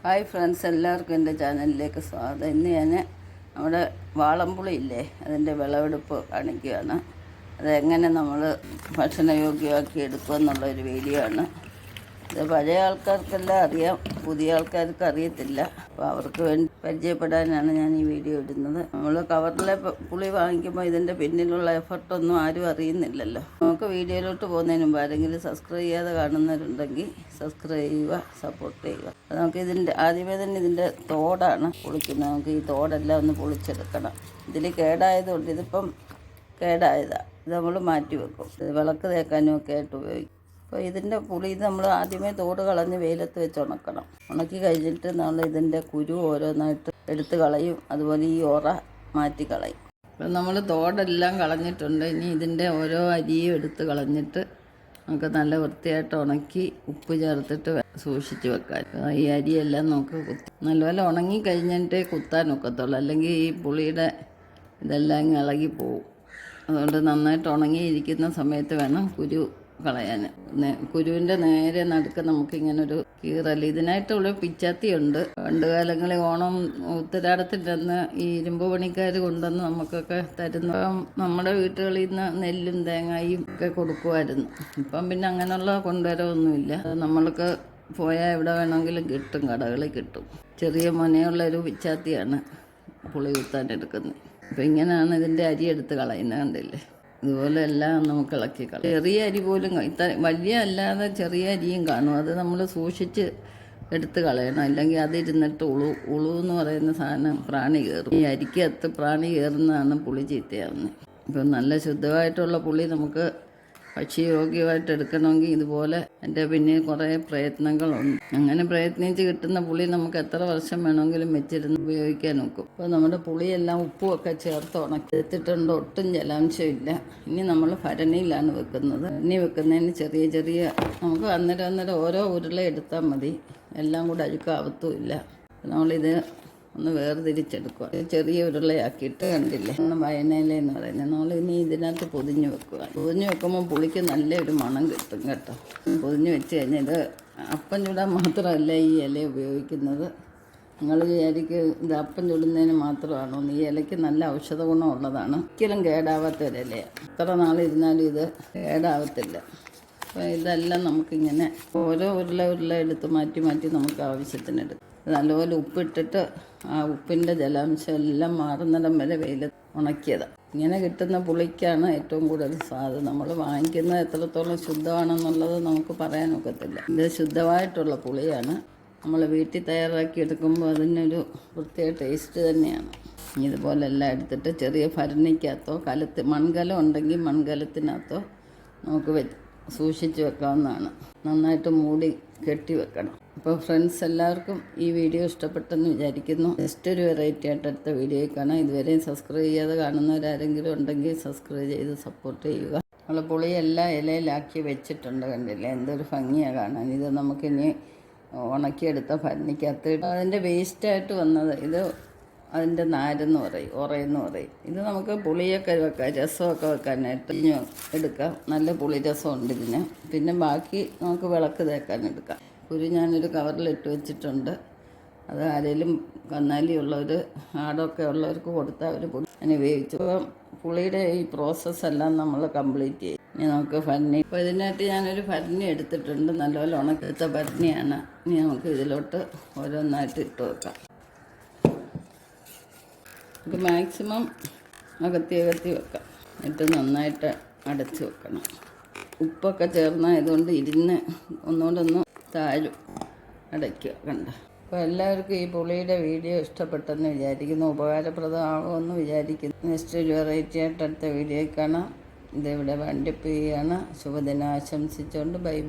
Hi friends, എല്ലാവർക്കും എൻ്റെ ചാനലിലേക്ക് സ്വാഗതം. ഇന്ന് ഞാൻ നമ്മുടെ വാളംപുളി ഇല്ലേ, അതിൻ്റെ വിളവെടുപ്പ് കാണിക്കുകയാണ്. അതെങ്ങനെ നമ്മൾ ഭക്ഷണയോഗ്യമാക്കി എടുക്കുമെന്നുള്ളൊരു വീഡിയോ ആണ്. ഇത് പഴയ ആൾക്കാർക്കെല്ലാം അറിയാം, പുതിയ ആൾക്കാർക്ക് അറിയത്തില്ല. അപ്പോൾ അവർക്ക് വേണ്ടി പരിചയപ്പെടാനാണ് ഞാൻ ഈ വീഡിയോ ഇടുന്നത്. നമ്മൾ കവറിലെ പുളി വാങ്ങിക്കുമ്പോൾ ഇതിൻ്റെ പിന്നിലുള്ള എഫർട്ടൊന്നും ആരും അറിയുന്നില്ലല്ലോ. നമുക്ക് വീഡിയോയിലോട്ട് പോകുന്നതിന് മുമ്പ് ആരെങ്കിലും സബ്സ്ക്രൈബ് ചെയ്യാതെ കാണുന്നവരുണ്ടെങ്കിൽ സബ്സ്ക്രൈബ് ചെയ്യുക, സപ്പോർട്ട് ചെയ്യുക. നമുക്ക് ആദ്യമേ തന്നെ ഇതിൻ്റെ തോടാണ് പൊളിക്കുന്നത്. നമുക്ക് ഈ തോടെല്ലാം ഒന്ന് പൊളിച്ചെടുക്കണം. ഇതിൽ കേടായതുകൊണ്ട് ഇതിപ്പം കേടായതാണ്. ഇത് നമ്മൾ മാറ്റി വെക്കും. ഇത് വിളക്ക് തേക്കാനും ഒക്കെ ആയിട്ട് ഉപയോഗിക്കും. അപ്പോൾ ഇതിൻ്റെ പുളി ഇത് നമ്മൾ ആദ്യമേ തോട് കളഞ്ഞ് വെയിലത്ത് വെച്ച് ഉണക്കണം. ഉണക്കി കഴിഞ്ഞിട്ട് നമ്മൾ ഇതിൻ്റെ കുരു ഓരോന്നായിട്ട് എടുത്ത് കളയും. അതുപോലെ ഈ ഒറ മാറ്റി കളയും. അപ്പം നമ്മൾ തോടെല്ലാം കളഞ്ഞിട്ടുണ്ട്. ഇനി ഇതിൻ്റെ ഓരോ അരിയും എടുത്ത് കളഞ്ഞിട്ട് നമുക്ക് നല്ല വൃത്തിയായിട്ട് ഉണക്കി ഉപ്പ് ചേർത്തിട്ട് സൂക്ഷിച്ച് വെക്കാൻ. ഈ അരിയെല്ലാം നമുക്ക് നല്ലപോലെ ഉണങ്ങി കഴിഞ്ഞിട്ടേ കുത്താൻ ഒക്കത്തുള്ളൂ. അല്ലെങ്കിൽ ഈ പുളിയുടെ ഇതെല്ലാം ഇളകി പോവും. അതുകൊണ്ട് നന്നായിട്ട് ഉണങ്ങിയിരിക്കുന്ന സമയത്ത് വേണം കുരു കളയാൻ. കുരുവിൻ്റെ നേരെ നടുക്ക് നമുക്കിങ്ങനൊരു കീറൽ. ഇതിനായിട്ടുള്ള പിച്ചാത്തിയുണ്ട്. പണ്ട് കാലങ്ങളിൽ ഓണം ഉത്തരാടത്തിൻ്റെ അന്ന് ഈ ഇരുമ്പ് പണിക്കാർ കൊണ്ടുവന്ന് നമുക്കൊക്കെ തരുന്ന നമ്മുടെ വീട്ടുകളിൽ നിന്ന് നെല്ലും തേങ്ങയും ഒക്കെ കൊടുക്കുമായിരുന്നു. ഇപ്പം പിന്നെ അങ്ങനെയുള്ള കൊണ്ടുവരവൊന്നുമില്ല. നമ്മൾക്ക് പോയാൽ എവിടെ വേണമെങ്കിലും കിട്ടും, കടകളിൽ കിട്ടും. ചെറിയ മുനയുള്ളൊരു പിച്ചാത്തിയാണ് പുളി കുത്താൻ എടുക്കുന്നത്. അപ്പം ഇങ്ങനെയാണ് ഇതിൻ്റെ അരി എടുത്ത് കളയുന്നത്, കണ്ടില്ലേ? ഇതുപോലെ എല്ലാം നമുക്ക് ഇളക്കി കളയും. ചെറിയ അരി പോലും വലിയ അല്ലാതെ ചെറിയ അരിയും കാണും. അത് നമ്മൾ സൂക്ഷിച്ച് എടുത്ത് കളയണം. അല്ലെങ്കിൽ അതിരുന്നിട്ട് ഉളു എന്ന് പറയുന്ന സാധനം പ്രാണി കയറും. ഈ അരിക്കകത്ത് പ്രാണി കയറുന്നതാണ് പുളി ചീത്തയാവുന്നത്. ഇപ്പം നല്ല ശുദ്ധമായിട്ടുള്ള പുളി നമുക്ക് ഭക്ഷ്യയോഗ്യമായിട്ട് എടുക്കണമെങ്കിൽ ഇതുപോലെ എൻ്റെ പിന്നെ കുറേ പ്രയത്നങ്ങളുണ്ട്. അങ്ങനെ പ്രയത്നിച്ച് കിട്ടുന്ന പുളി നമുക്ക് എത്ര വർഷം വേണമെങ്കിലും വെച്ചിരുന്ന് ഉപയോഗിക്കാൻ നോക്കും. അപ്പോൾ നമ്മുടെ പുളിയെല്ലാം ഉപ്പുമൊക്കെ ചേർത്ത് ഉണക്കിത്തിട്ടുണ്ട്. ഒട്ടും ജലാംശമില്ല. ഇനി നമ്മൾ ഭരണിയിലാണ് വെക്കുന്നത്. ഭരണി വെക്കുന്നതിന് ചെറിയ നമുക്ക് അന്നേരം ഓരോ ഉരുള എടുത്താൽ മതി. എല്ലാം കൂടെ അഴുക്കാവത്തുമില്ല. നമ്മളിത് ഒന്ന് വേർതിരിച്ചെടുക്കുക. ചെറിയ ഉരുളയാക്കിയിട്ട് കണ്ടില്ലേ, വയനയിലെന്ന് പറയുന്നത്. നമ്മൾ ഇനി ഇതിനകത്ത് പൊതിഞ്ഞ് വെക്കുക. പൊതിഞ്ഞ് വെക്കുമ്പോൾ പുളിക്ക് നല്ലൊരു മണം കിട്ടും കേട്ടോ. പൊതിഞ്ഞ് വെച്ച് കഴിഞ്ഞാൽ ഇത് അപ്പം ചൂടാൻ മാത്രമല്ല ഈ ഇല ഉപയോഗിക്കുന്നത്. നിങ്ങൾ വിചാരിക്കും ഇത് അപ്പം ചുടുന്നതിന് മാത്രമാണോ? ഈ ഇലയ്ക്ക് നല്ല ഔഷധ ഗുണമുള്ളതാണ്. ഒരിക്കലും കേടാവാത്ത ഒരിലയാണ്. എത്ര നാളിരുന്നാലും ഇത് കേടാവത്തില്ല. അപ്പോൾ ഇതെല്ലാം നമുക്കിങ്ങനെ ഓരോ ഉരുള എടുത്ത് മാറ്റി നമുക്ക് ആവശ്യത്തിന് എടുക്കും. നല്ലപോലെ ഉപ്പിട്ടിട്ട് ആ ഉപ്പിൻ്റെ ജലാംശം എല്ലാം മാറുന്നിടം വരെ വെയിലത്ത് ഉണക്കിയതാണ്. ഇങ്ങനെ കിട്ടുന്ന പുളിക്കാണ് ഏറ്റവും കൂടുതൽ സ്വാദ്. നമ്മൾ വാങ്ങിക്കുന്നത് എത്രത്തോളം ശുദ്ധമാണെന്നുള്ളത് നമുക്ക് പറയാനൊക്കത്തില്ല. ഇത് ശുദ്ധമായിട്ടുള്ള പുളിയാണ്. നമ്മൾ വീട്ടിൽ തയ്യാറാക്കി എടുക്കുമ്പോൾ അതിനൊരു പ്രത്യേക ടേസ്റ്റ് തന്നെയാണ്. ഇതുപോലെ എല്ലാം എടുത്തിട്ട് ചെറിയ ഭരണിക്കകത്തോ മൺകലം ഉണ്ടെങ്കിൽ മൺകലത്തിനകത്തോ നമുക്ക് സൂക്ഷിച്ച് വെക്കാവുന്നതാണ്. നന്നായിട്ട് മൂടി കെട്ടി വെക്കണം. അപ്പോൾ ഫ്രണ്ട്സ്, എല്ലാവർക്കും ഈ വീഡിയോ ഇഷ്ടപ്പെട്ടെന്ന് വിചാരിക്കുന്നു. ജസ്റ്റ് ഒരു വെറൈറ്റി ആയിട്ട് അടുത്ത വീഡിയോയിൽ കാണാം. ഇതുവരെയും സബ്സ്ക്രൈബ് ചെയ്യാതെ കാണുന്നവരാരെങ്കിലും ഉണ്ടെങ്കിൽ സബ്സ്ക്രൈബ് ചെയ്ത് സപ്പോർട്ട് ചെയ്യുക. നമ്മൾ പുളിയെല്ലാം ഇലയിലാക്കി വെച്ചിട്ടുണ്ട്, കണ്ടില്ലേ? എന്തൊരു ഭംഗിയാണ് കാണാൻ. ഇത് നമുക്കിനി ഉണക്കിയെടുത്ത ഭരണിക്കകത്ത് അതിൻ്റെ വേസ്റ്റായിട്ട് വന്നത് ഇത് അതിൻ്റെ നാരെന്ന് പറയും, ഉറയെന്ന് പറയും. ഇത് നമുക്ക് പുളിയൊക്കെ വെക്കാം, രസമൊക്കെ വെക്കാനായിട്ട് എടുക്കാം. നല്ല പുളി രസമുണ്ട് ഇതിന്. പിന്നെ ബാക്കി നമുക്ക് വിളക്ക് തേക്കാൻ എടുക്കാം. കുരു ഞാനൊരു കവറിലിട്ട് വെച്ചിട്ടുണ്ട്. അത് ആരെങ്കിലും കന്നാലിയുള്ളവർ ആടൊക്കെ ഉള്ളവർക്ക് കൊടുത്താൽ അവർ അതിന് ഉപയോഗിച്ചു. അപ്പം പുളിയുടെ ഈ പ്രോസസ്സെല്ലാം നമ്മൾ കംപ്ലീറ്റ് ചെയ്യും. ഇനി നമുക്ക് ഭരണി. അപ്പോൾ ഇതിനായിട്ട് ഞാനൊരു ഭരണി എടുത്തിട്ടുണ്ട്. നല്ലപോലെ ഉണക്കെടുത്ത ഭരണിയാണ്. ഇനി നമുക്ക് ഇതിലോട്ട് ഓരോന്നായിട്ട് ഇട്ട് വെക്കാം. നമുക്ക് മാക്സിമം അകത്തി വെക്കാം. എന്നിട്ട് നന്നായിട്ട് അടച്ച് വെക്കണം. ഉപ്പൊക്കെ ചേർന്നായതുകൊണ്ട് ഇരുന്ന് ഒന്നുകൊണ്ടൊന്ന് താഴും. അടയ്ക്കുക, കണ്ട. അപ്പോൾ എല്ലാവർക്കും ഈ പുളിയുടെ വീഡിയോ ഇഷ്ടപ്പെട്ടെന്ന് വിചാരിക്കുന്നു, ഉപകാരപ്രദമാകുമെന്ന് വിചാരിക്കുന്നു. നെക്സ്റ്റ് ഒരു വെറൈറ്റി ആയിട്ട് അടുത്ത വീഡിയോയിൽ കാണാം. ഇതിവിടെ വണ്ടിപ്പ് ചെയ്യുകയാണ്. ശുഭദിനം ആശംസിച്ചുകൊണ്ട് ബൈ ബൈ.